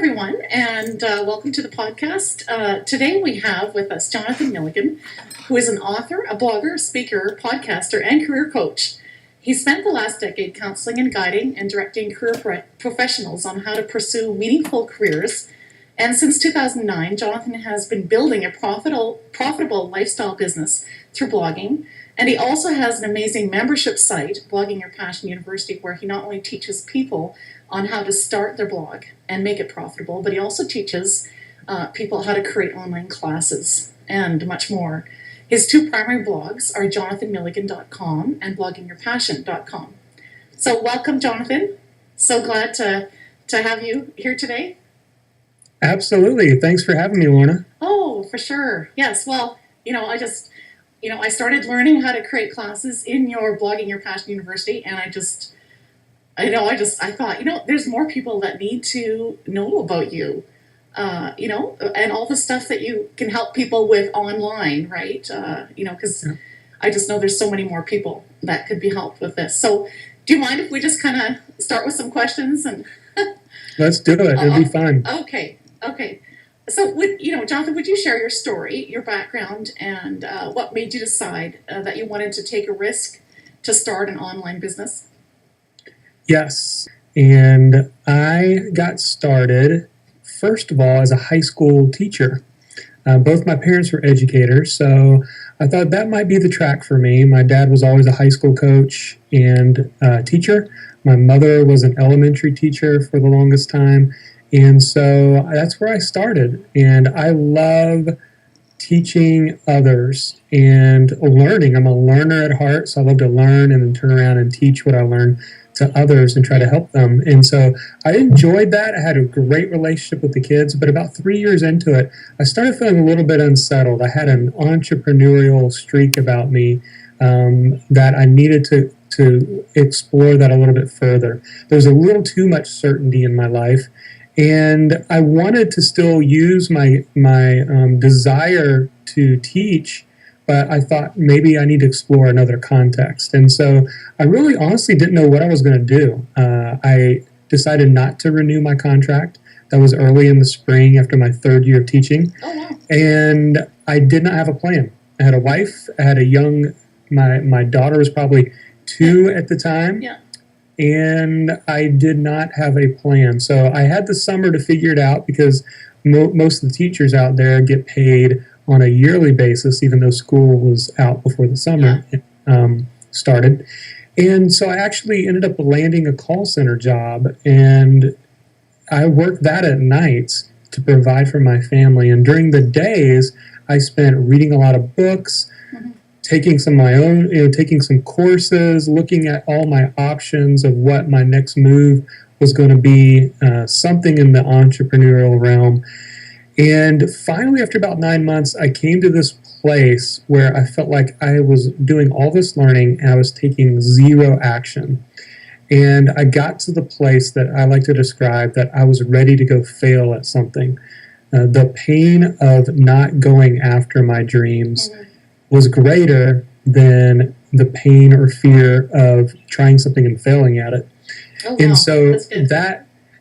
everyone, and welcome to the podcast. Today we have with us Jonathan Milligan, who is an author, a blogger, speaker, podcaster, and career coach. He spent the last decade counseling and guiding and directing career professionals on how to pursue meaningful careers. And since 2009, Jonathan has been building a profitable lifestyle business through blogging. And he also has an amazing membership site, Blogging Your Passion University, where he not only teaches people on how to start their blog and make it profitable, but he also teaches people how to create online classes and much more. His two primary blogs are jonathanmilligan.com and bloggingyourpassion.com. So welcome, Jonathan. So glad to have you here today. Absolutely. Thanks for having me, Lorna. Oh, for sure. Yes. Well, I started learning how to create classes in your Blogging Your Passion University, and I thought, there's more people that need to know about you, and all the stuff that you can help people with online, right? Because I just know there's so many more people that could be helped with this. So do you mind if we just kind of start with some questions? And Let's do it. It'll be fun. Okay. So, Jonathan, would you share your story, your background, and what made you decide that you wanted to take a risk to start an online business? Yes. And I got started, first of all, as a high school teacher. Both my parents were educators, so I thought that might be the track for me. My dad was always a high school coach and teacher. My mother was an elementary teacher for the longest time. And so that's where I started. And I love teaching others and learning. I'm a learner at heart, so I love to learn and then turn around and teach what I learn to others and try to help them. And so I enjoyed that. I had a great relationship with the kids, but about 3 years into it, I started feeling a little bit unsettled. I had an entrepreneurial streak about me that I needed to explore that a little bit further. There was a little too much certainty in my life. And I wanted to still use my desire to teach, but I thought maybe I need to explore another context. And so I really honestly didn't know what I was going to do. I decided not to renew my contract. That was early in the spring after my third year of teaching. Oh, wow. And I did not have a plan. I had a wife. I had my daughter was probably 2 at the time. Yeah. And I did not have a plan. So I had the summer to figure it out because most of the teachers out there get paid on a yearly basis, even though school was out before the summer started. And so I actually ended up landing a call center job, and I worked that at nights to provide for my family. And during the days, I spent reading a lot of books, taking some of my own, taking some courses, looking at all my options of what my next move was going to be, something in the entrepreneurial realm. And finally, after about 9 months, I came to this place where I felt like I was doing all this learning and I was taking zero action. And I got to the place that I like to describe that I was ready to go fail at something. The pain of not going after my dreams was greater than the pain or fear of trying something and failing at it. Oh, wow. And so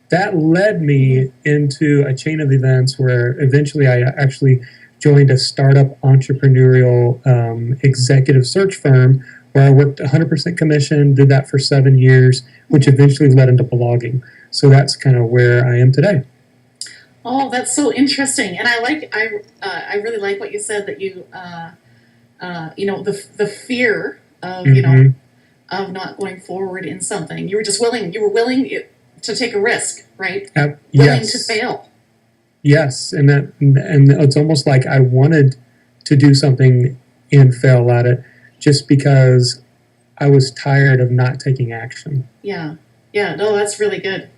that led me into a chain of events where eventually I actually joined a startup entrepreneurial executive search firm where I worked 100% commission, did that for 7 years, which eventually led into blogging. So that's kind of where I am today. Oh, that's so interesting. And I really like what you said, that you the fear of of not going forward in something. You were willing to take a risk, right? Willing to fail. Yes, and it's almost like I wanted to do something and fail at it just because I was tired of not taking action. Yeah. No, that's really good.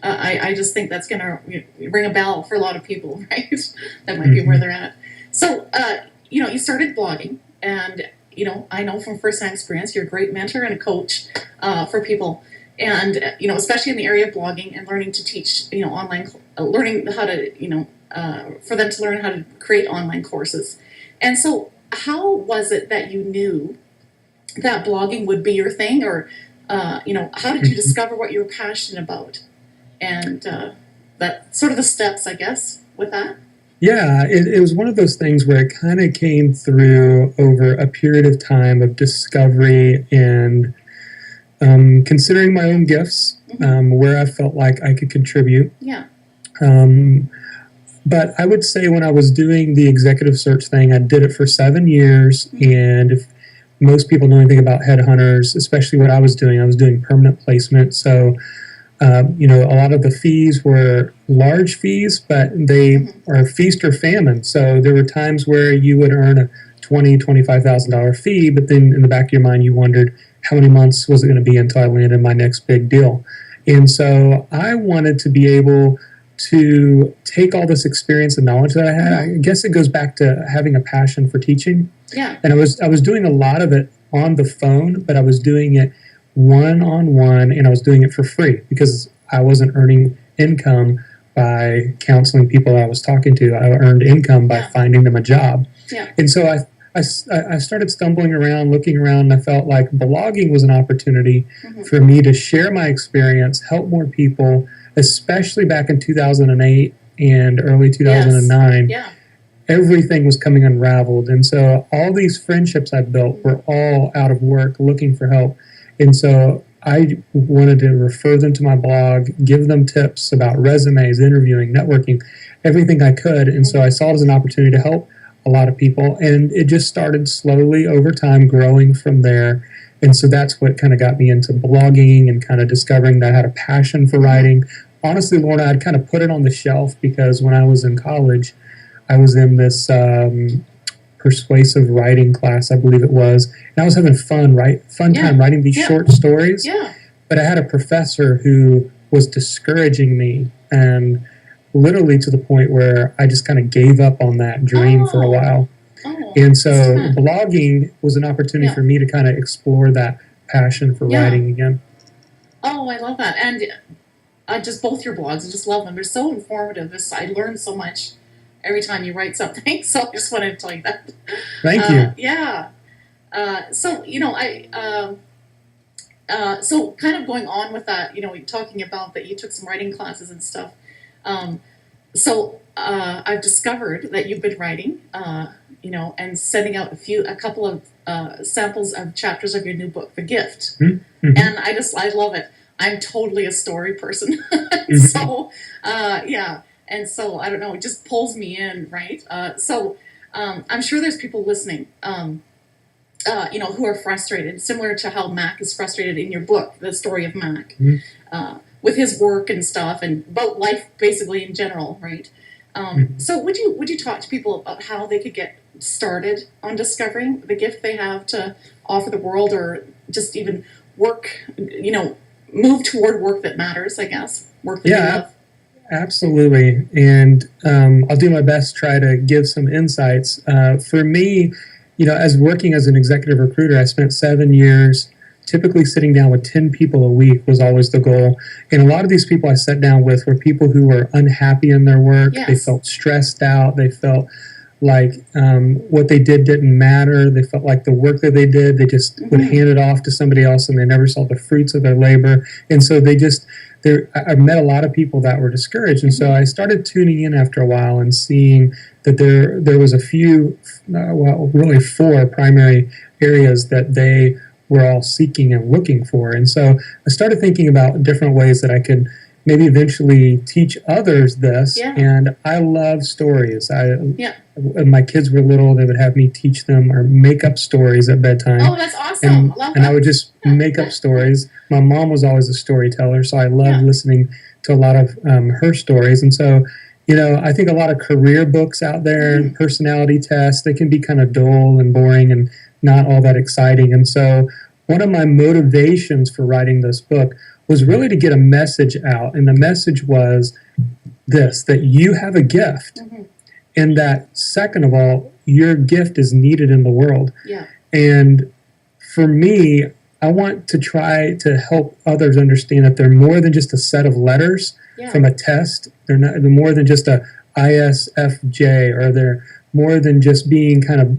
I just think that's going to ring a bell for a lot of people, right? That might be where they're at. So, you started blogging, and, I know from first-hand experience, you're a great mentor and a coach for people. And, especially in the area of blogging and learning to teach, online, learning how to, for them to learn how to create online courses. And so how was it that you knew that blogging would be your thing? Or, how did you discover what you were passionate about? And that sort of the steps, I guess, with that. Yeah, it was one of those things where it kind of came through over a period of time of discovery and considering my own gifts, where I felt like I could contribute. Yeah. But I would say when I was doing the executive search thing, I did it for 7 years. And if most people know anything about headhunters, especially what I was doing permanent placement. So, a lot of the fees were large fees, but they are feast or famine. So there were times where you would earn a $25,000 fee, but then in the back of your mind, you wondered how many months was it going to be until I landed my next big deal. And so I wanted to be able to take all this experience and knowledge that I had. I guess it goes back to having a passion for teaching. Yeah. And I was doing a lot of it on the phone, but I was doing it one-on-one, and I was doing it for free because I wasn't earning income by counseling people I was talking to. I earned income by finding them a job. Yeah. And so I started stumbling around, looking around, and I felt like blogging was an opportunity for me to share my experience, help more people, especially back in 2008 and early 2009. Yeah. Everything was coming unraveled. And so all these friendships I built were all out of work, looking for help. And so I wanted to refer them to my blog, give them tips about resumes, interviewing, networking, everything I could. And so I saw it as an opportunity to help a lot of people. And it just started slowly over time growing from there. And so that's what kind of got me into blogging and kind of discovering that I had a passion for writing. Honestly, Lorna, I'd kind of put it on the shelf because when I was in college, I was in this persuasive writing class, I believe it was, and I was having fun time writing these short stories. Yeah. But I had a professor who was discouraging me, and literally to the point where I just kind of gave up on that dream for a while. And so blogging was an opportunity for me to kind of explore that passion for writing again. Oh, I love that. And just both your blogs, I just love them. They're so informative. I learned so much every time you write something. So I just wanted to tell you that. Thank you. Yeah. So, so kind of going on with that, talking about that you took some writing classes and stuff. So I've discovered that you've been writing, and sending out a couple of samples of chapters of your new book, The Gift. Mm-hmm. And I love it. I'm totally a story person. So, And so, I don't know, it just pulls me in, right? So I'm sure there's people listening, who are frustrated, similar to how Mac is frustrated in your book, The Story of Mac, with his work and stuff, and about life basically in general, right? So would you talk to people about how they could get started on discovering the gift they have to offer the world, or just even work, move toward work that matters, I guess, work that you love? Absolutely. And I'll do my best to try to give some insights. For me, as working as an executive recruiter, I spent 7 years typically sitting down with 10 people a week was always the goal. And a lot of these people I sat down with were people who were unhappy in their work. Yes. They felt stressed out. They felt like what they did didn't matter. They felt like the work that they did, they just would hand it off to somebody else, and they never saw the fruits of their labor. And so I met a lot of people that were discouraged. And so I started tuning in after a while and seeing that there was a few, really 4 primary areas that they were all seeking and looking for. And so I started thinking about different ways that I could maybe eventually teach others this. Yeah. And I love stories. When my kids were little, they would have me teach them or make up stories at bedtime. Oh, that's awesome. And I would just make up stories. My mom was always a storyteller, so I loved listening to a lot of her stories. And so, I think a lot of career books out there, personality tests, they can be kind of dull and boring and not all that exciting. And so one of my motivations for writing this book was really to get a message out. And the message was this, that you have a gift. And that, second of all, your gift is needed in the world. Yeah. And for me, I want to try to help others understand that they're more than just a set of letters from a test. They're more than just a ISFJ, or they're more than just being kind of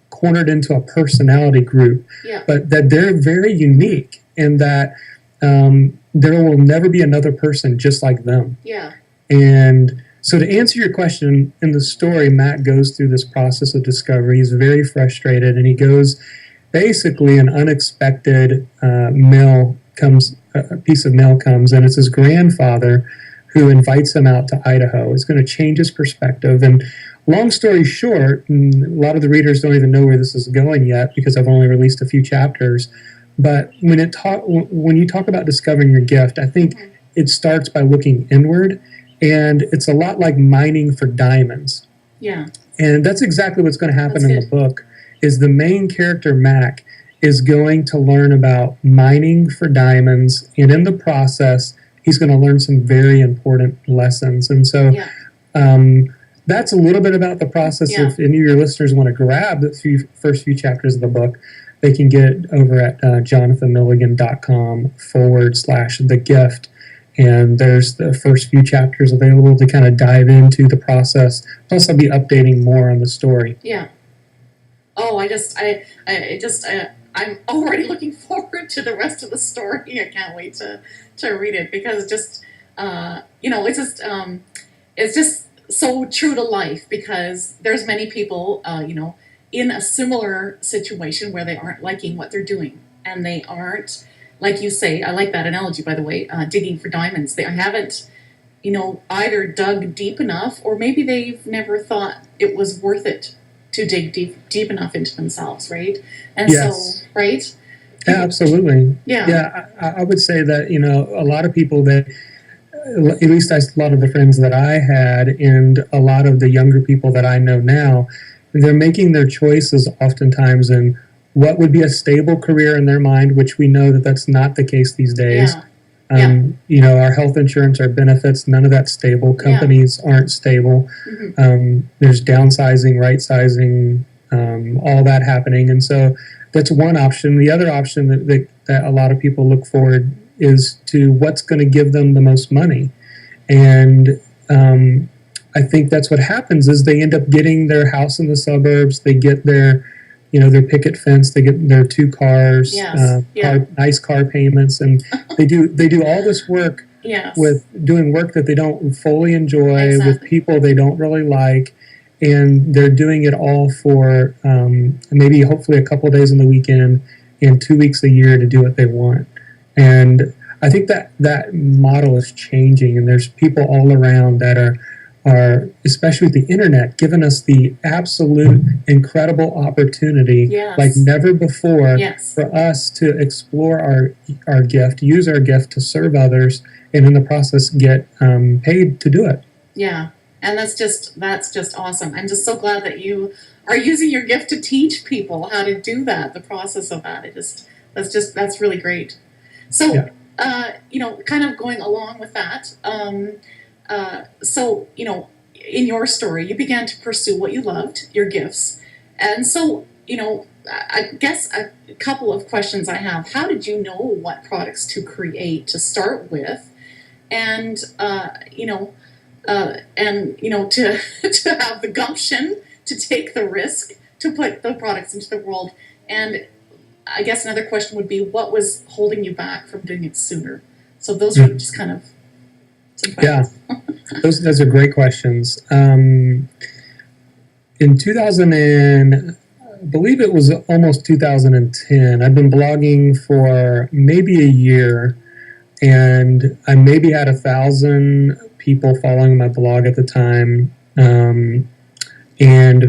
cornered into a personality group, but that they're very unique, and that there will never be another person just like them. Yeah. And so to answer your question, in the story, Matt goes through this process of discovery. He's very frustrated, and he goes, basically an unexpected a piece of mail comes, and it's his grandfather who invites him out to Idaho. It's going to change his perspective. And long story short, and a lot of the readers don't even know where this is going yet because I've only released a few chapters, but when you talk about discovering your gift, I think it starts by looking inward, and it's a lot like mining for diamonds. Yeah. And that's exactly what's going to happen in the book, is the main character, Mac, is going to learn about mining for diamonds, and in the process, he's going to learn some very important lessons. And so that's a little bit about the process. Yeah. If any of your listeners want to grab the first few chapters of the book, they can get over at jonathanmilligan.com/thegift. And there's the first few chapters available to kind of dive into the process. Plus, I'll be updating more on the story. Yeah. Oh, I'm already looking forward to the rest of the story. I can't wait to read it because it's just so true to life, because there's many people, in a similar situation where they aren't liking what they're doing, and they aren't, like you say, I like that analogy, by the way, digging for diamonds. They haven't, either dug deep enough, or maybe they've never thought it was worth it to dig deep enough into themselves, right? And yes. So, right? Yeah, absolutely. Yeah. I would say that, a lot of people that, at least a lot of the friends that I had and a lot of the younger people that I know now, they're making their choices oftentimes in what would be a stable career in their mind, which we know that that's not the case these days. Yeah. Our health insurance, our benefits, none of that's stable. Companies aren't stable. Mm-hmm. There's downsizing, right-sizing, all that happening. And so that's one option. The other option that a lot of people look forward is to what's going to give them the most money. And I think that's what happens is they end up getting their house in the suburbs. They get their picket fence. They get their 2 cars, nice car payments, and they do all this work with doing work that they don't fully enjoy, with people they don't really like, and they're doing it all for maybe hopefully a couple of days on the weekend and 2 weeks a year to do what they want. And I think that model is changing, and there's people all around that are especially with the internet, giving us the absolute incredible opportunity like never before for us to explore our gift, use our gift to serve others, and in the process get paid to do it. Yeah. And that's just awesome. I'm just so glad that you are using your gift to teach people how to do that, the process of that. That's really great. So, kind of going along with that, in your story, you began to pursue what you loved, your gifts. And so, I guess a couple of questions I have. How did you know what products to create to start with? And, to have the gumption to take the risk to put the products into the world. And I guess another question would be, what was holding you back from doing it sooner? So those are just kind of some questions. Those are great questions. In 2000, I believe it was almost 2010, I'd been blogging for maybe a year, and I maybe had 1,000 people following my blog at the time, and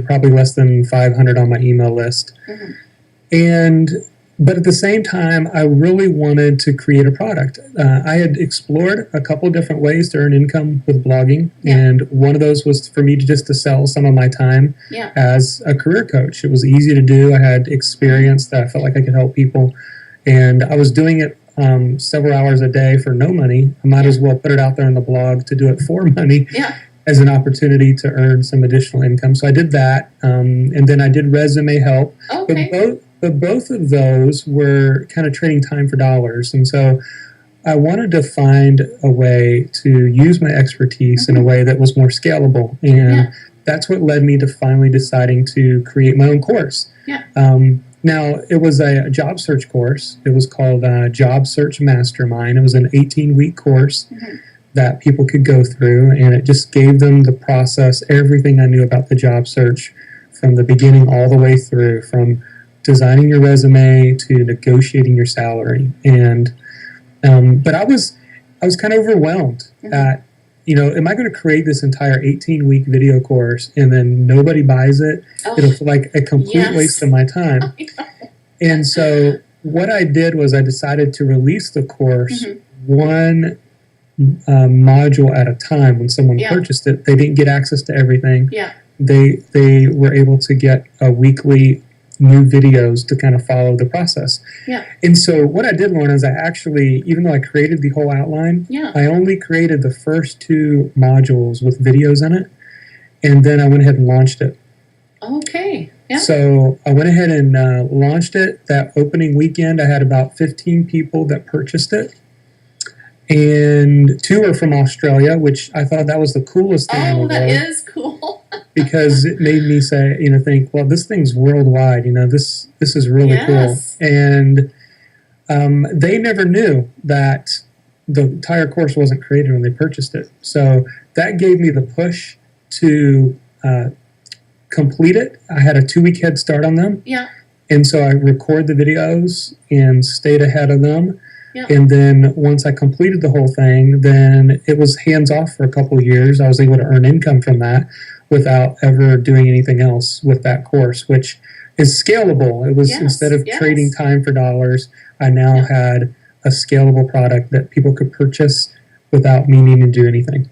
probably less than 500 on my email list. Mm-hmm. But at the same time, I really wanted to create a product. I had explored a couple different ways to earn income with blogging, and one of those was for me to sell some of my time as a career coach. It was easy to do. I had experience that I felt like I could help people, and I was doing it several hours a day for no money. I might as well put it out there on the blog to do it for money as an opportunity to earn some additional income. So I did that, and then I did resume help. Okay. But both of those were kind of trading time for dollars. And so I wanted to find a way to use my expertise in a way that was more scalable. And that's what led me to finally deciding to create my own course. Now, it was a job search course. It was called Job Search Mastermind. It was an 18-week course that people could go through, and it just gave them the process, everything I knew about the job search from the beginning all the way through, from designing your resume to negotiating your salary. And but I was kind of overwhelmed at, am I going to create this entire 18-week video course and then nobody buys it? It'll feel like a complete waste of my time. And so what I did was I decided to release the course one module at a time. When someone purchased it, they didn't get access to everything. They were able to get a weekly new videos to kind of follow the process. And so what I did, Lorna, is I actually, even though I created the whole outline, I only created the first 2 modules with videos in it, and then I went ahead and launched it. Okay. So I went ahead and launched it. That opening weekend, I had about 15 people that purchased it. And 2 are from Australia, which I thought that was the coolest thing in the world. That is cool. Because it made me say, think, well, this thing's worldwide. This is really cool. And they never knew that the entire course wasn't created when they purchased it. So that gave me the push to complete it. I had a 2-week head start on them. And so I record the videos and stayed ahead of them. And then once I completed the whole thing, then it was hands off for a couple of years. I was able to earn income from that without ever doing anything else with that course, which is scalable. It was, instead of trading time for dollars, I now had a scalable product that people could purchase without me needing to do anything.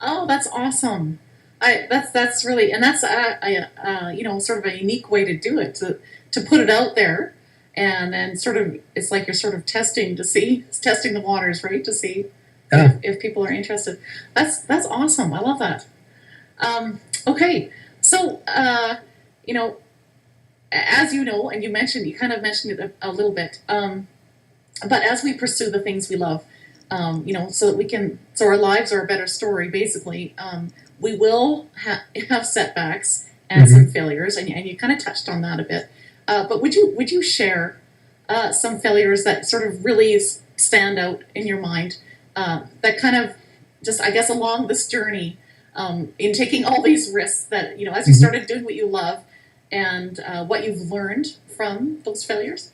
Oh, that's awesome. That's really, and that's sort of a unique way to do it, to put it out there. And then sort of, it's like you're sort of testing the waters, right? To see if people are interested. That's awesome. I love that. Okay. So, as you know, and you kind of mentioned it a little bit, but as we pursue the things we love, so that so our lives are a better story, basically, we will have setbacks and some failures, and you kind of touched on that a bit. But would you share some failures that sort of really stand out in your mind, that kind of just, I guess, along this journey, in taking all these risks that, as you started doing what you love, and what you've learned from those failures?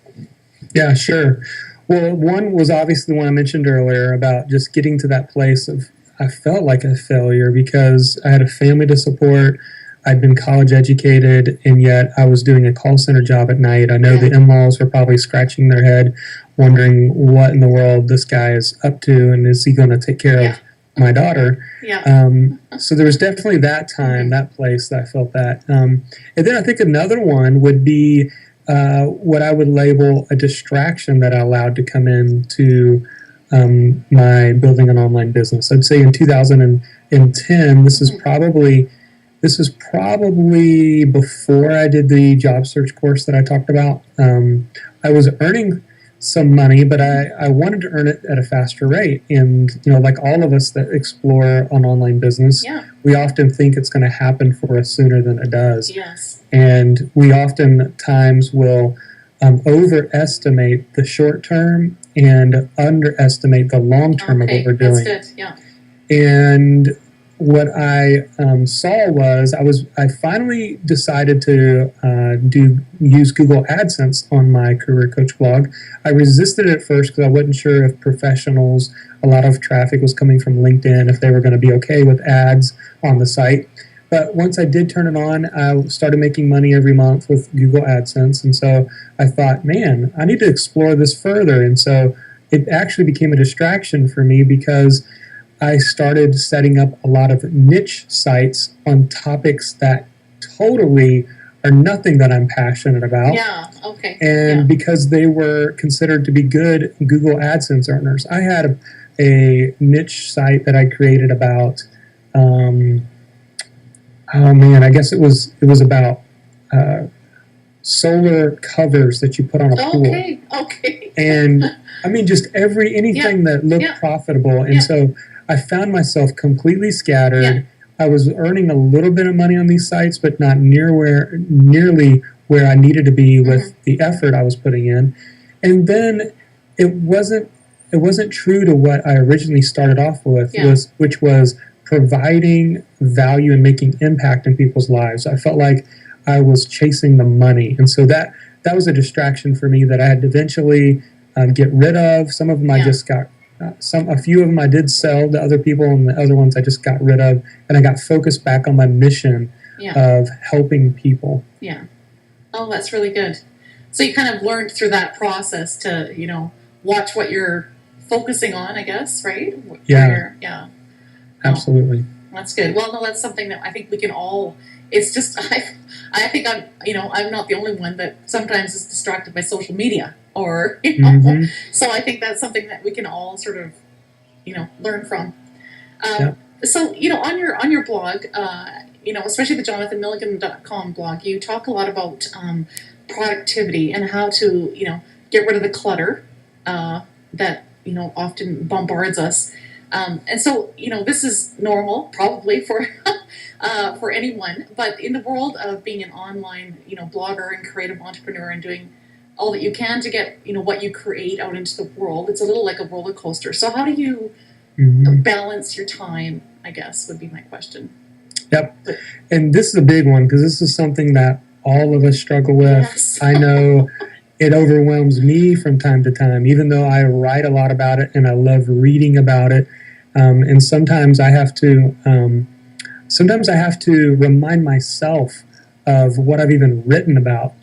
Yeah, sure. Well, one was obviously the one I mentioned earlier about just getting to that place of, I felt like a failure because I had a family to support. I'd been college educated, and yet I was doing a call center job at night. I know the in-laws were probably scratching their head, wondering what in the world this guy is up to, and is he going to take care of my daughter? So there was definitely that time, that place that I felt that. And then I think another one would be what I would label a distraction that I allowed to come into my building an online business. I'd say in 2010, this is probably before I did the job search course that I talked about. I was earning some money, but I wanted to earn it at a faster rate. And, like all of us that explore an online business, we often think it's going to happen for us sooner than it does. And we oftentimes will overestimate the short term and underestimate the long term of what we're doing. That's good. And what I saw was I finally decided to use Google AdSense on my career coach blog. I resisted it at first because I wasn't sure if professionals, a lot of traffic was coming from LinkedIn, if they were going to be okay with ads on the site. But once I did turn it on, I started making money every month with Google AdSense. And so I thought, man, I need to explore this further. And so it actually became a distraction for me because I started setting up a lot of niche sites on topics that totally are nothing that I'm passionate about. And because they were considered to be good Google AdSense earners. I had a niche site that I created about, I guess it was about solar covers that you put on a pool. And just anything that looked profitable. And so I found myself completely scattered. I was earning a little bit of money on these sites, but not nearly where I needed to be with the effort I was putting in. And then it wasn't wasn't true to what I originally started off with, Yeah. which was providing value and making impact in people's lives. I felt like I was chasing the money, and so that was a distraction for me that I had to eventually get rid of. Some of them I just got. A few of them I did sell to other people, and the other ones I just got rid of, and I got focused back on my mission of helping people. Yeah. Oh, that's really good. So you kind of learned through that process to, watch what you're focusing on, I guess, right? Yeah. Yeah. Absolutely. That's good. Well, no, that's something that I think we can all. It's just I think I'm not the only one that sometimes is distracted by social media or Mm-hmm. So I think that's something that we can all sort of learn from. So on your blog, especially the JonathanMilligan.com blog, you talk a lot about productivity and how to get rid of the clutter that often bombards us. And so, this is normal probably for anyone, but in the world of being an online, blogger and creative entrepreneur and doing all that you can to get, what you create out into the world, it's a little like a roller coaster. So how do you balance your time, I guess, would be my question. Yep. And this is a big one because this is something that all of us struggle with. Yes. I know it overwhelms me from time to time, even though I write a lot about it and I love reading about it. And sometimes I have to remind myself of what I've even written about.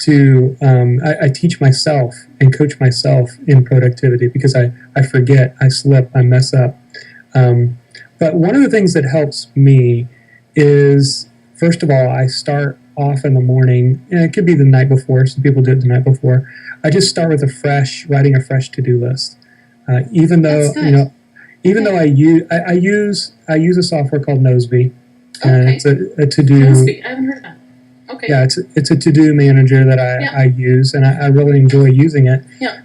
I teach myself and coach myself in productivity because I forget, I slip, I mess up. But one of the things that helps me is, first of all, I start off in the morning, and it could be the night before. Some people do it the night before. I just start with writing a fresh to-do list. Even though I use a software called Noseby, and it's a to-do. Noseby, I haven't heard of that. Okay. Yeah, it's a to-do manager that I use, and I really enjoy using it. Yeah.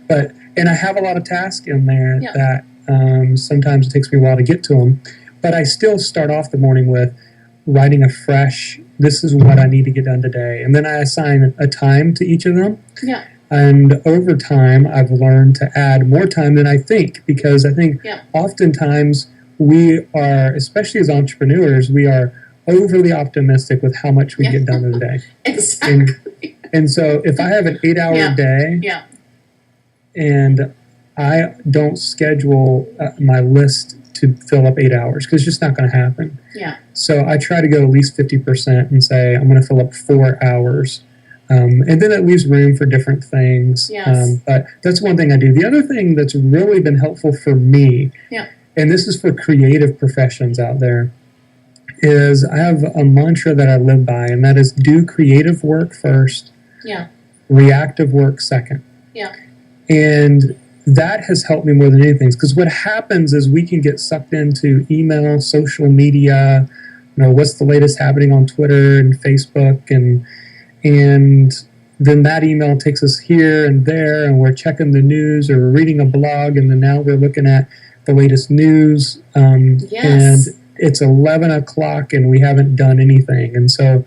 And I have a lot of tasks in there that sometimes it takes me a while to get to them. But I still start off the morning with writing a fresh, this is what I need to get done today. And then I assign a time to each of them. Yeah. And over time, I've learned to add more time than I think, because I think oftentimes we are, especially as entrepreneurs, we are overly optimistic with how much we get done in a day. Exactly. And so if I have an 8-hour day and I don't schedule my list to fill up 8 hours, because it's just not going to happen. Yeah. So I try to go at least 50% and say I'm going to fill up 4 hours. And then it leaves room for different things. Yes. But that's one thing I do. The other thing that's really been helpful for me, and this is for creative professions out there, is I have a mantra that I live by, and that is do creative work first, reactive work second. Yeah. And that has helped me more than anything, because what happens is we can get sucked into email, social media, what's the latest happening on Twitter and Facebook, and then that email takes us here and there, and we're checking the news or we're reading a blog, and then now we're looking at the latest news, and it's 11 o'clock and we haven't done anything. And so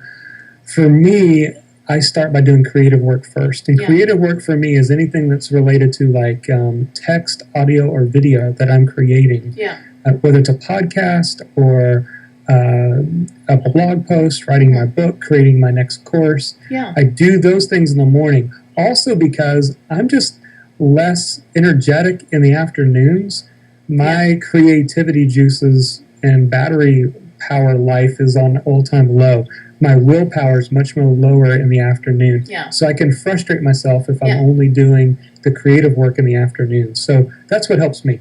for me, I start by doing creative work first. And creative work for me is anything that's related to like text, audio, or video that I'm creating. Yeah. Whether it's a podcast or a blog post, writing my book, creating my next course. Yeah. I do those things in the morning. Also because I'm just less energetic in the afternoons. My creativity juices and battery power life is on all-time low. My willpower is much more lower in the afternoon. Yeah. So I can frustrate myself if I'm only doing the creative work in the afternoon. So that's what helps me.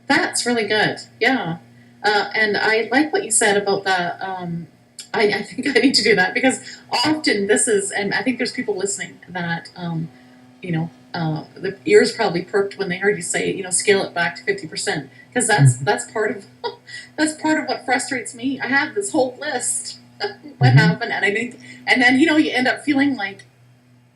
That's really good. Yeah. And I like what you said about the, I think I need to do that, because often this is, and I think there's people listening that, the ears probably perked when they heard you say, scale it back to 50%, because that's part of what frustrates me. I have this whole list. What happened? And I think, and then you end up feeling like,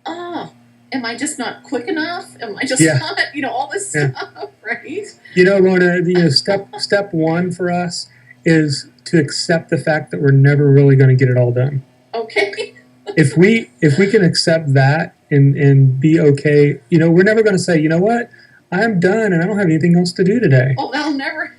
oh, am I just not quick enough? Am I just not, all this stuff, right? Lorna, step one for us is to accept the fact that we're never really going to get it all done. Okay. if we can accept that and be okay, we're never going to say, you know what, I'm done and I don't have anything else to do today. Oh, that'll never.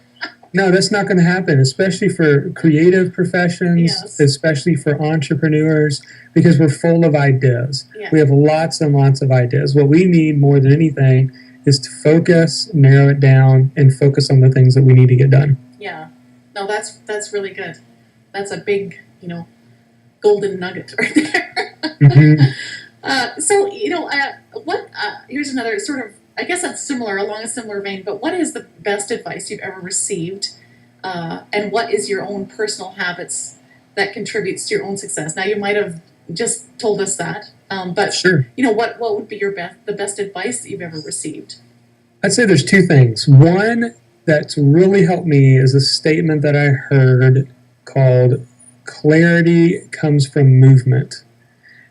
No, that's not going to happen, especially for creative professions, Yes. especially for entrepreneurs, because we're full of ideas. Yeah. We have lots and lots of ideas. What we need more than anything is to focus, narrow it down, and focus on the things that we need to get done. Yeah. No, that's really good. That's a big, golden nugget right there. Mm-hmm. So, here's another sort of, I guess that's similar, along a similar vein, but what is the best advice you've ever received? And what is your own personal habits that contributes to your own success? Now, you might have just told us that, but Sure. What would be the best advice that you've ever received? I'd say there's two things. One that's really helped me is a statement that I heard called "Clarity comes from movement."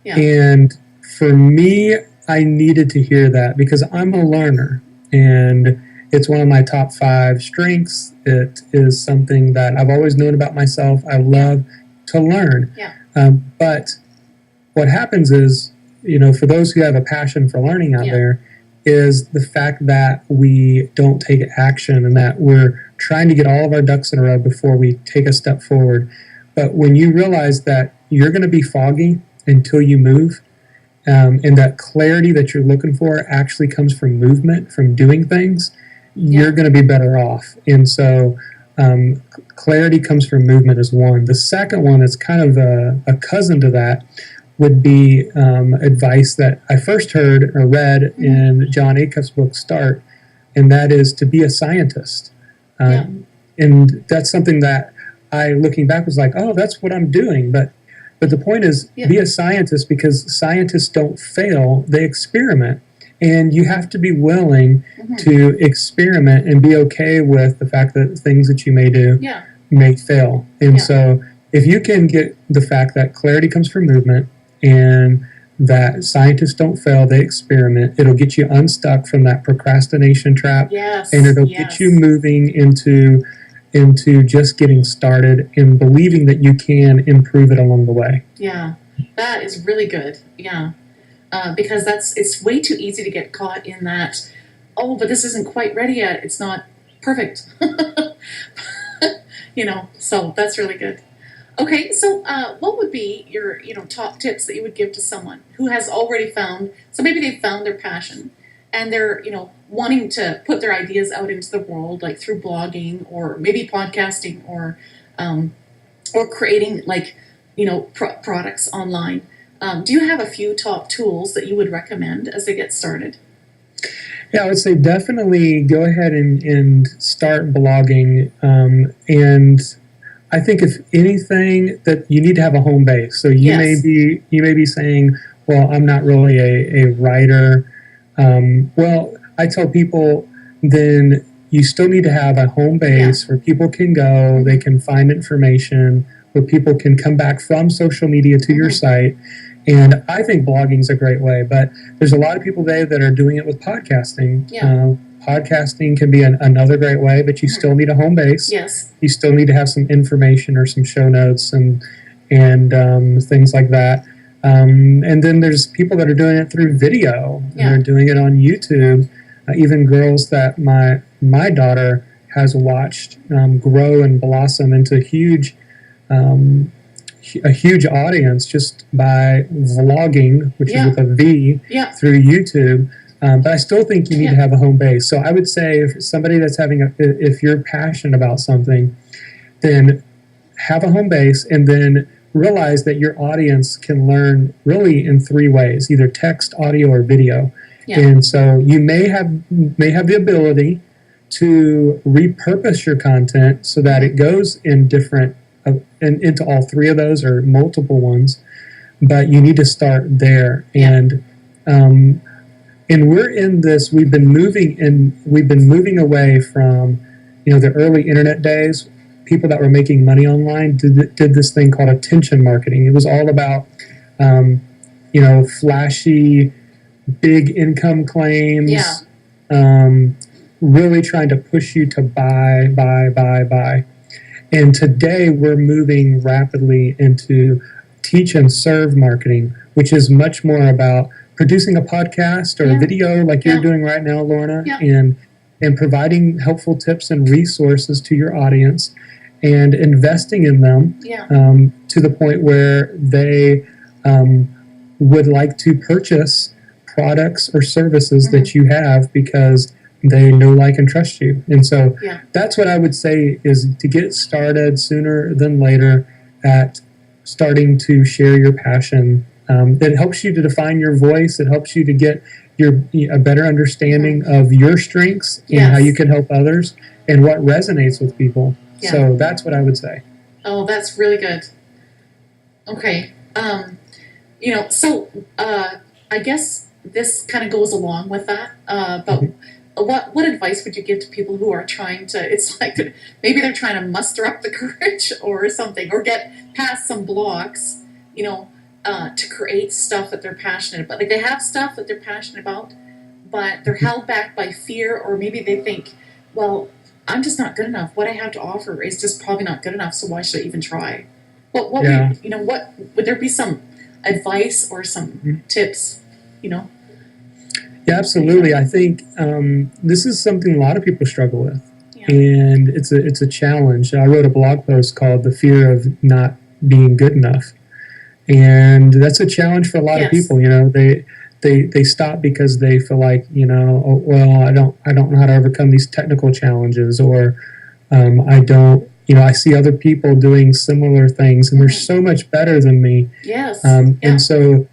Yeah. And for me, I needed to hear that because I'm a learner, and it's one of my top 5 strengths. It is something that I've always known about myself. I love to learn. Yeah. But what happens is, for those who have a passion for learning out there, is the fact that we don't take action and that we're trying to get all of our ducks in a row before we take a step forward. But when you realize that you're going to be foggy until you move, and that clarity that you're looking for actually comes from movement, from doing things, you're going to be better off. And so clarity comes from movement is one. The second one is kind of a cousin to that, would be advice that I first heard or read in John Acuff's book, Start, and that is to be a scientist. And that's something that I, looking back, was like, oh, that's what I'm doing. But the point is, be a scientist, because scientists don't fail, they experiment. And you have to be willing to experiment and be okay with the fact that things that you may do may fail. And so if you can get the fact that clarity comes from movement and that scientists don't fail, they experiment, it'll get you unstuck from that procrastination trap. And it'll get you moving into just getting started and believing that you can improve it along the way. Yeah, that is really good. Yeah, because it's way too easy to get caught in that, oh, but this isn't quite ready yet. It's not perfect. So that's really good. Okay, so what would be your top tips that you would give to someone who has already found, so maybe they've found their passion and they're wanting to put their ideas out into the world, like through blogging or maybe podcasting or creating products online. Do you have a few top tools that you would recommend as they get started? Yeah, I would say definitely go ahead and start blogging. And I think if anything, that you need to have a home base. So you may be saying, well, I'm not really a writer. Well, I tell people, then you still need to have a home base where people can go, they can find information, where people can come back from social media to your site. And I think blogging is a great way, but there's a lot of people today that are doing it with podcasting. Podcasting can be another great way, but you still need a home base. Yes. You still need to have some information or some show notes and things like that. And then there's people that are doing it through video. And they're doing it on YouTube. Even girls that my daughter has watched grow and blossom into a huge audience just by vlogging, which is with a V, through YouTube. But I still think you need to have a home base. So I would say if somebody that's if you're passionate about something, then have a home base, and then realize that your audience can learn really in 3 ways, either text, audio, or video. And so you may have the ability to repurpose your content so that it goes in different into all 3 of those or multiple ones, but you need to start there. And we're in this. We've been moving away from the early internet days. People that were making money online did this thing called attention marketing. It was all about flashy, big income claims. Really trying to push you to buy. And today we're moving rapidly into teach and serve marketing, which is much more about producing a podcast or a video like you're doing right now, Lorna, and providing helpful tips and resources to your audience and investing in them to the point where they would like to purchase products or services that you have because they know, like, and trust you. And so that's what I would say is to get started sooner than later at starting to share your passion. It helps you to define your voice. It helps you to get a better understanding of your strengths and how you can help others and what resonates with people. Yeah. So that's what I would say. Oh, that's really good. Okay. So I guess this kind of goes along with that. But what advice would you give to people who are trying to, it's like maybe they're trying to muster up the courage or something, or get past some blocks, to create stuff that they're passionate about. Like, they have stuff that they're passionate about, but they're held back by fear, or maybe they think, well, I'm just not good enough. What I have to offer is just probably not good enough, so why should I even try? What would there be some advice or some tips, Yeah, absolutely. I think this is something a lot of people struggle with, and it's a challenge. I wrote a blog post called "The Fear of Not Being Good Enough," and that's a challenge for a lot of people. They stop because they feel like, oh, well, I don't know how to overcome these technical challenges, or I don't. I see other people doing similar things, and they're so much better than me. Yes. And so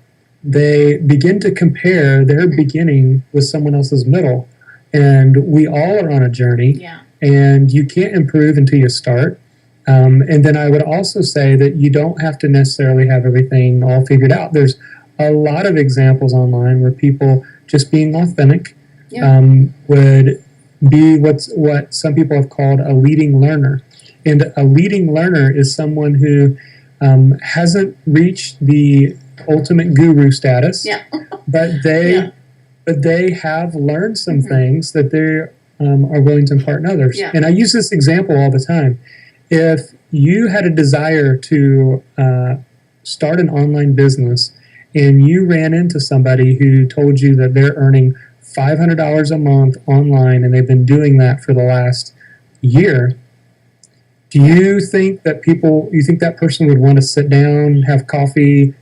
they begin to compare their beginning with someone else's middle. And we all are on a journey, and you can't improve until you start. And then I would also say that you don't have to necessarily have everything all figured out. There's a lot of examples online where people just being authentic would be what some people have called a leading learner. And a leading learner is someone who hasn't reached the ultimate guru status, but they have learned some things that they are willing to impart in others. And I use this example all the time. If you had a desire to start an online business and you ran into somebody who told you that they're earning $500 a month online and they've been doing that for the last year, do you think that that person would want to sit down, have coffee,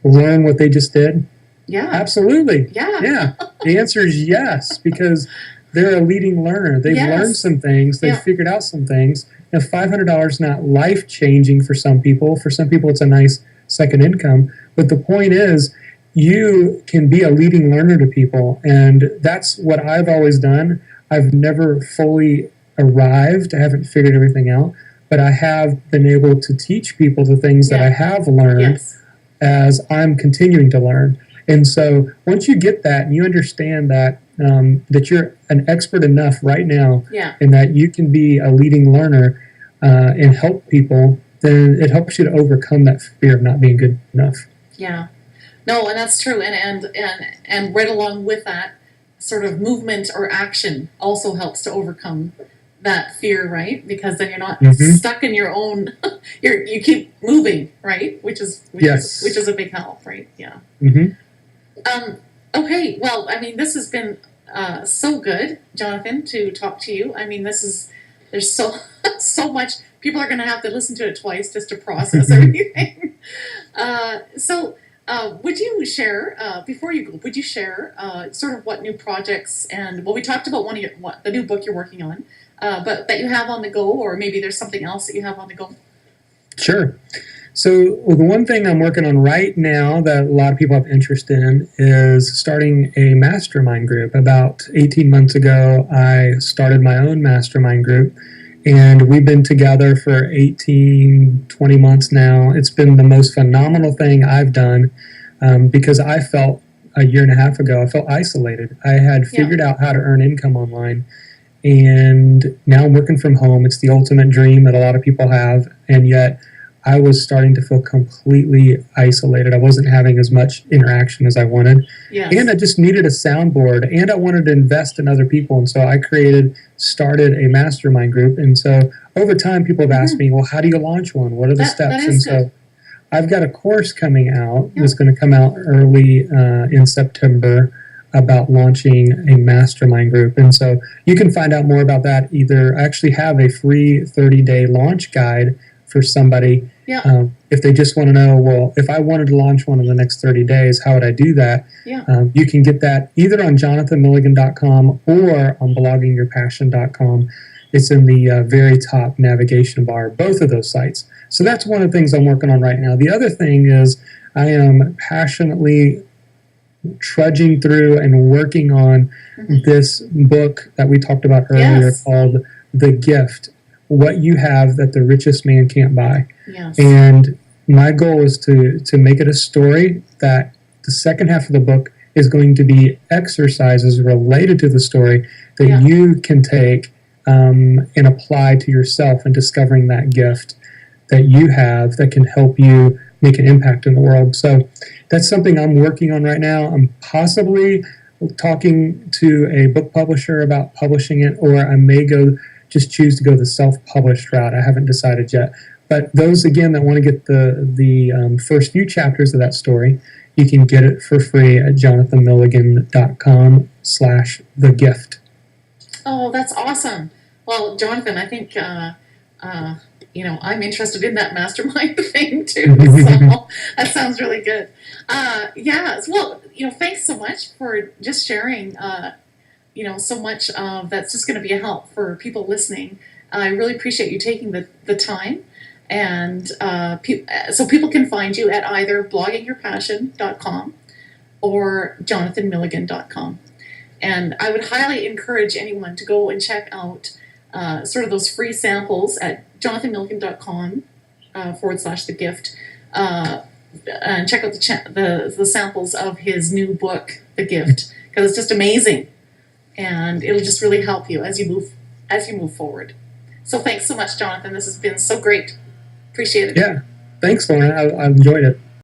learn what they just did? Yeah. Absolutely. Yeah. The answer is yes, because they're a leading learner. They've learned some things. They've figured out some things. Now, $500 is not life-changing for some people. For some people, it's a nice second income. But the point is, you can be a leading learner to people, and that's what I've always done. I've never fully arrived. I haven't figured everything out, but I have been able to teach people the things that I have learned as I'm continuing to learn. And so once you get that and you understand that that you're an expert enough right now and that you can be a leading learner and help people, then it helps you to overcome that fear of not being good enough. Yeah. No, and that's true. And right along with that, sort of movement or action also helps to overcome that fear, right? Because then you're not stuck in your own. You keep moving, right? Which is a big help, right? Yeah. Okay. Well, I mean, this has been so good, Jonathan, to talk to you. I mean, there's so much. People are going to have to listen to it twice just to process everything. Would you share, before you go, sort of what new projects and, well, we talked about the new book you're working on, but that you have on the go, or maybe there's something else that you have on the go? Sure. So the one thing I'm working on right now that a lot of people have interest in is starting a mastermind group. About 18 months ago, I started my own mastermind group, and we've been together for 18, 20 months now. It's been the most phenomenal thing I've done because I felt a year and a half ago, I felt isolated. I had figured out how to earn income online, and now I'm working from home. It's the ultimate dream that a lot of people have, and yet I was starting to feel completely isolated. I wasn't having as much interaction as I wanted. Yes. And I just needed a soundboard, and I wanted to invest in other people. And so I started a mastermind group. And so over time, people have asked me, well, how do you launch one? What are the steps? And so I've got a course coming out that's going to come out early in September about launching a mastermind group. And so you can find out more about that. I actually have a free 30-day launch guide for somebody. If they just want to know, well, if I wanted to launch one in the next 30 days, how would I do that? You can get that either on jonathanmilligan.com or on bloggingyourpassion.com. It's in the very top navigation bar, both of those sites. So that's one of the things I'm working on right now. The other thing is I am passionately trudging through and working on this book that we talked about earlier called The Gift, What You Have That the Richest Man Can't Buy. And my goal is to make it a story that the second half of the book is going to be exercises related to the story that you can take and apply to yourself in discovering that gift that you have that can help you make an impact in the world. So that's something I'm working on right now. I'm possibly talking to a book publisher about publishing it, or I may just choose to go the self-published route. I haven't decided yet. But those, again, that want to get the first few chapters of that story, you can get it for free at jonathanmilligan.com/thegift. Oh, that's awesome. Well, Jonathan, I think I'm interested in that mastermind thing too. So that sounds really good. Well, thanks so much for just sharing. So much of that's just going to be a help for people listening. I really appreciate you taking the time, and so people can find you at either bloggingyourpassion.com or jonathanmilligan.com. And I would highly encourage anyone to go and check out sort of those free samples at jonathanmilligan.com /thegift, and check out the samples of his new book, The Gift, because it's just amazing, and it'll just really help you as you move forward. So thanks so much, Jonathan. This has been so great. Appreciate it. Yeah, thanks, Lorna. I enjoyed it.